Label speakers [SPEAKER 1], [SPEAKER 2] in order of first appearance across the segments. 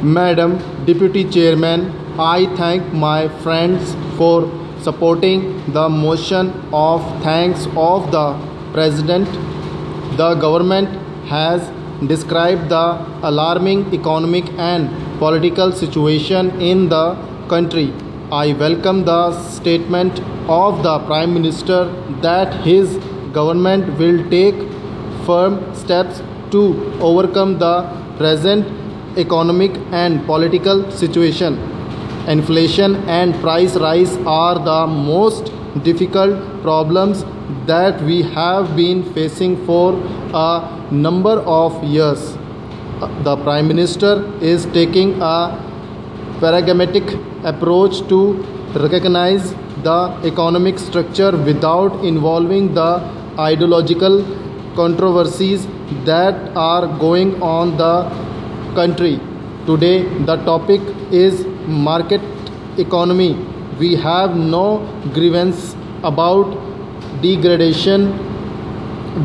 [SPEAKER 1] Madam Deputy Chairman, I thank my friends for supporting the motion of thanks of the President. The government has described the alarming economic and political situation in the country. I welcome the statement of the Prime Minister that his government will take firm steps to overcome the present economic and political situation. Inflation and price rise are the most difficult problems that we have been facing for a number of years. The Prime Minister is taking a pragmatic approach to recognize the economic structure without involving the ideological controversies that are going on the country. Today the topic is market economy. We have no grievance about degradation,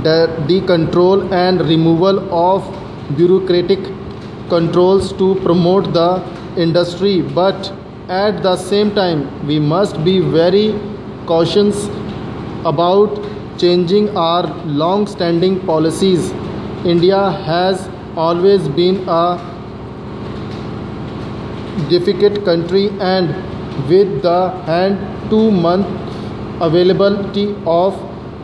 [SPEAKER 1] the control and removal of bureaucratic controls to promote the industry, but at the same time we must be very cautious about changing our long standing policies. India has always been a difficult country, and with the hand to month availability of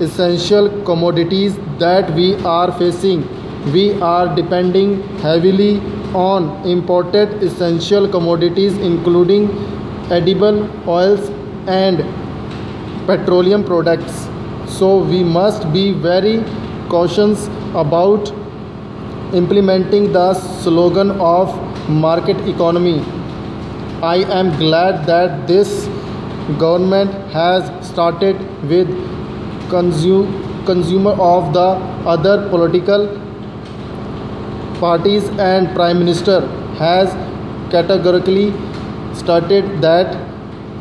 [SPEAKER 1] essential commodities that we are facing, we are depending heavily on imported essential commodities including edible oils and petroleum products. So we must be very cautious about implementing the slogan of market economy. I am glad that this government has started with consumer of the other political parties, and Prime Minister has categorically stated that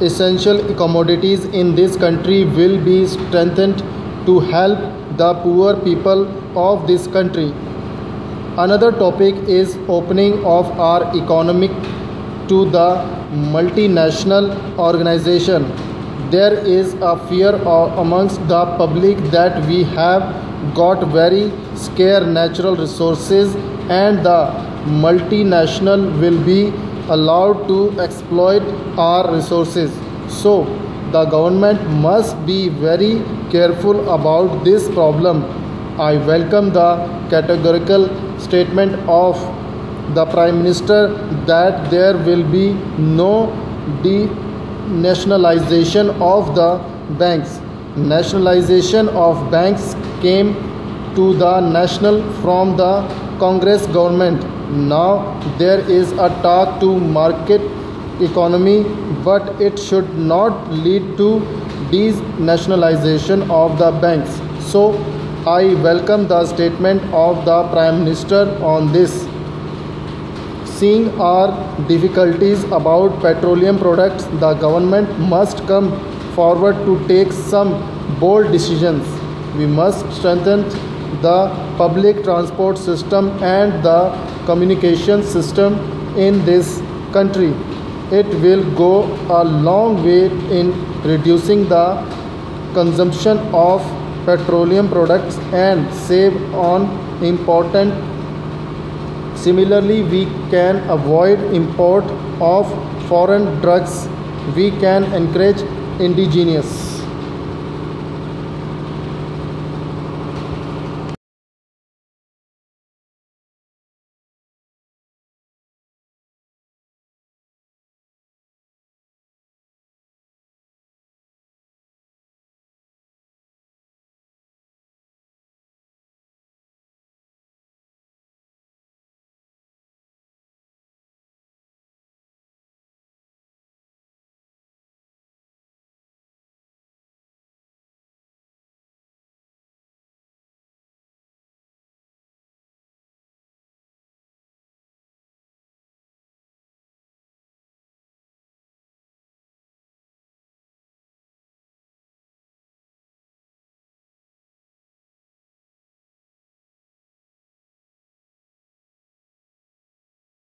[SPEAKER 1] essential commodities in this country will be strengthened to help the poor people of this country. Another topic is opening of our economy to the multinational organization. There is a fear amongst the public that we have got very scarce natural resources and the multinational will be allowed to exploit our resources. So the government must be very careful about this problem. I welcome the categorical statement of the Prime Minister that there will be no denationalization of the banks. Nationalization of banks came to the national from the Congress government. Now there is a talk to market economy, but it should not lead to denationalization of the banks. So I welcome the statement of the Prime Minister on this. Seeing our difficulties about petroleum products, the government must come forward to take some bold decisions. We must strengthen the public transport system and the communication system in this country. It will go a long way in reducing the consumption of petroleum products and save on important. Similarly, we can avoid import of foreign drugs. We can encourage indigenous